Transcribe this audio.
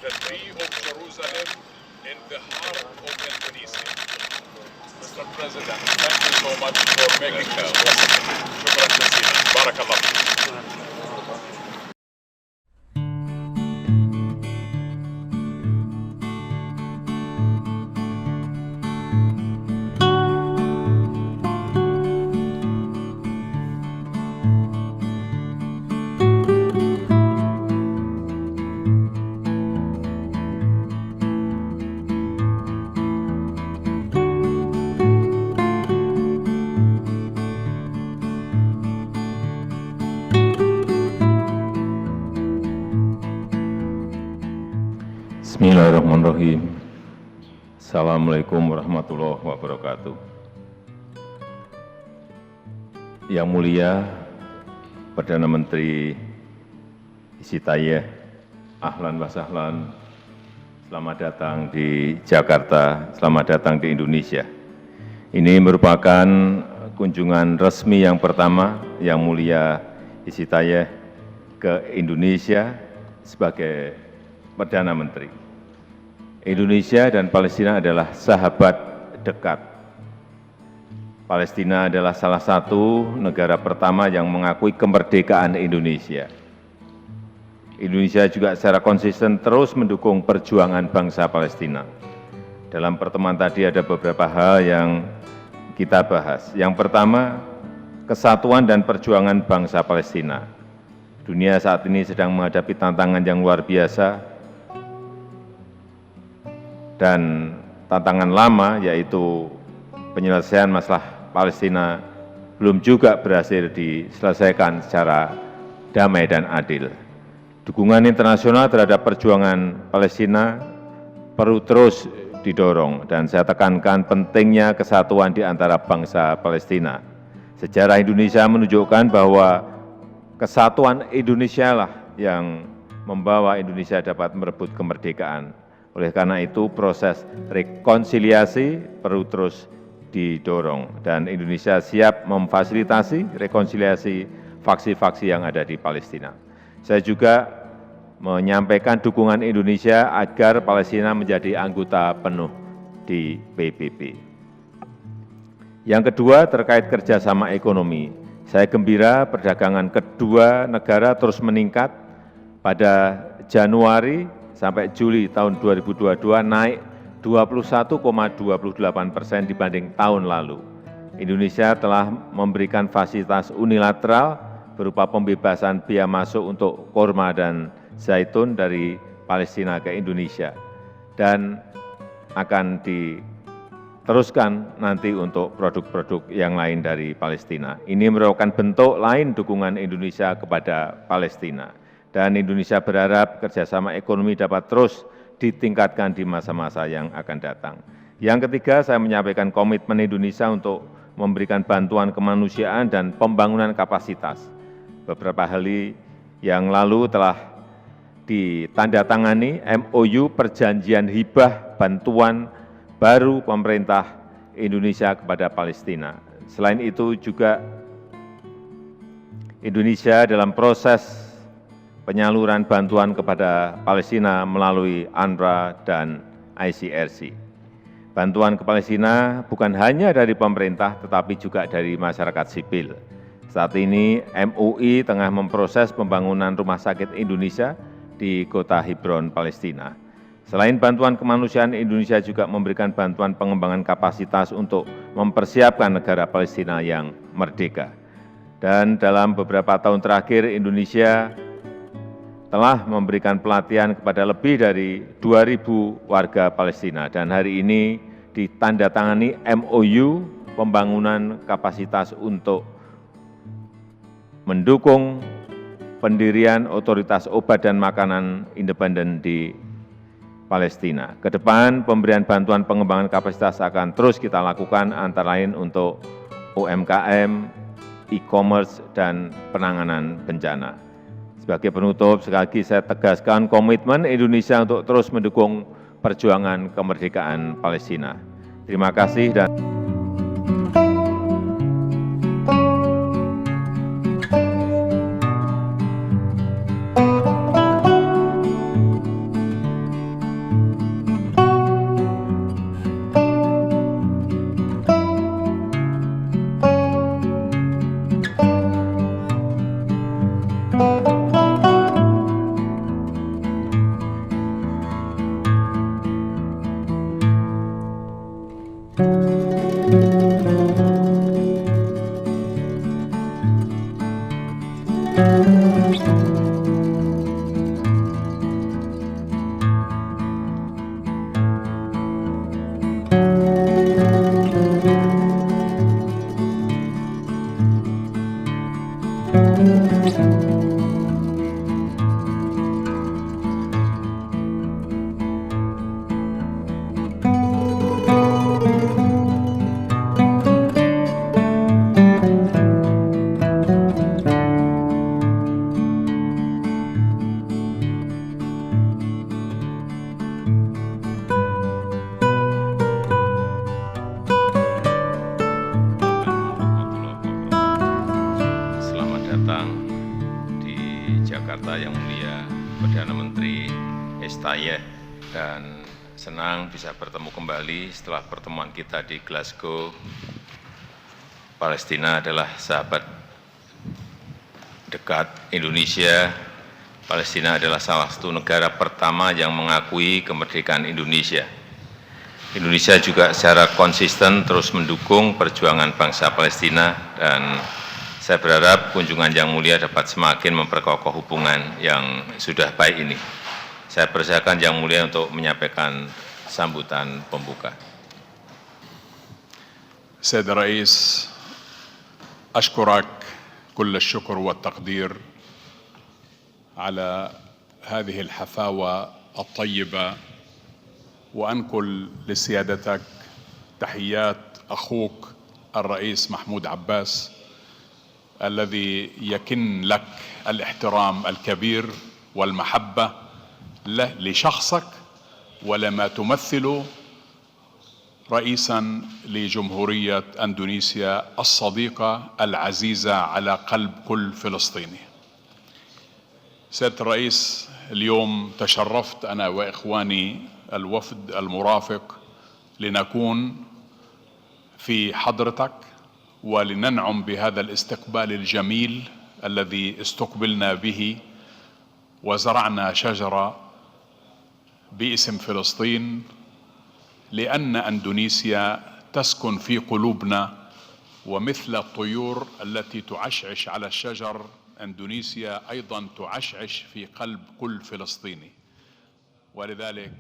the tree of Jerusalem in the heart of Indonesia. Mr. President, thank you so much for making this possible. شكرا جزيلا. بارك الله فيك. Bismillahirrahmanirrahim. Assalamualaikum warahmatullahi wabarakatuh. Yang mulia Perdana Menteri Isitayeh, ahlan wa sahlan, selamat datang di Jakarta, selamat datang di Indonesia. Ini merupakan kunjungan resmi yang pertama Yang Mulia Isitayeh ke Indonesia sebagai Perdana Menteri. Indonesia dan Palestina adalah sahabat dekat. Palestina adalah salah satu negara pertama yang mengakui kemerdekaan Indonesia. Indonesia juga secara konsisten terus mendukung perjuangan bangsa Palestina. Dalam pertemuan tadi ada beberapa hal yang kita bahas. Yang pertama, kesatuan dan perjuangan bangsa Palestina. Dunia saat ini sedang menghadapi tantangan yang luar biasa, dan tantangan lama yaitu penyelesaian masalah Palestina belum juga berhasil diselesaikan secara damai dan adil. Dukungan internasional terhadap perjuangan Palestina perlu terus didorong dan saya tekankan pentingnya kesatuan di antara bangsa Palestina. Sejarah Indonesia menunjukkan bahwa kesatuan Indonesia lah yang membawa Indonesia dapat merebut kemerdekaan. Oleh karena itu, proses rekonsiliasi perlu terus didorong dan Indonesia siap memfasilitasi rekonsiliasi faksi-faksi yang ada di Palestina. Saya juga menyampaikan dukungan Indonesia agar Palestina menjadi anggota penuh di PBB. Yang kedua, terkait kerjasama ekonomi. Saya gembira perdagangan kedua negara terus meningkat. Pada Januari sampai Juli tahun 2022 naik 21,28% dibanding tahun lalu. Indonesia telah memberikan fasilitas unilateral berupa pembebasan biaya masuk untuk korma dan zaitun dari Palestina ke Indonesia dan akan diteruskan nanti untuk produk-produk yang lain dari Palestina. Ini merupakan bentuk lain dukungan Indonesia kepada Palestina. Dan Indonesia berharap kerjasama ekonomi dapat terus ditingkatkan di masa-masa yang akan datang. Yang ketiga, saya menyampaikan komitmen Indonesia untuk memberikan bantuan kemanusiaan dan pembangunan kapasitas. Beberapa hari yang lalu telah ditandatangani MOU perjanjian hibah bantuan baru pemerintah Indonesia kepada Palestina. Selain itu juga Indonesia dalam proses penyaluran bantuan kepada Palestina melalui UNRWA dan ICRC. Bantuan ke Palestina bukan hanya dari pemerintah, tetapi juga dari masyarakat sipil. Saat ini MUI tengah memproses pembangunan rumah sakit Indonesia di kota Hebron, Palestina. Selain bantuan kemanusiaan, Indonesia juga memberikan bantuan pengembangan kapasitas untuk mempersiapkan negara Palestina yang merdeka. Dan dalam beberapa tahun terakhir, Indonesia telah memberikan pelatihan kepada lebih dari 2.000 warga Palestina dan hari ini ditandatangani MOU pembangunan kapasitas untuk mendukung pendirian otoritas obat dan makanan independen di Palestina. Ke depan pemberian bantuan pengembangan kapasitas akan terus kita lakukan antara lain untuk UMKM, e-commerce, dan penanganan bencana. Sebagai penutup, sekali lagi saya tegaskan komitmen Indonesia untuk terus mendukung perjuangan kemerdekaan Palestina. Terima kasih dan Menteri Estaye, dan senang bisa bertemu kembali setelah pertemuan kita di Glasgow. Palestina adalah sahabat dekat Indonesia. Palestina adalah salah satu negara pertama yang mengakui kemerdekaan Indonesia. Indonesia juga secara konsisten terus mendukung perjuangan bangsa Palestina, dan saya berharap kunjungan Yang Mulia dapat semakin memperkokoh hubungan yang sudah baik ini. Saya persilakan Yang Mulia untuk menyampaikan sambutan pembuka. سيد الرئيس، أشكرك كل الشكر والتقدير على هذه الحفاوة الطيبة، وأنقل لسيادتك تحيات أخوك الرئيس محمود عباس الذي يكن لك الاحترام الكبير والمحبة لشخصك ولما تمثله رئيسا لجمهورية أندونيسيا الصديقة العزيزة على قلب كل فلسطيني. سيادة الرئيس، اليوم تشرفت أنا وإخواني الوفد المرافق لنكون في حضرتك ولننعم بهذا الاستقبال الجميل الذي استقبلنا به، وزرعنا شجرة باسم فلسطين، لأن أندونيسيا تسكن في قلوبنا، ومثل الطيور التي تعشعش على الشجر أندونيسيا أيضا تعشعش في قلب كل فلسطيني. ولذلك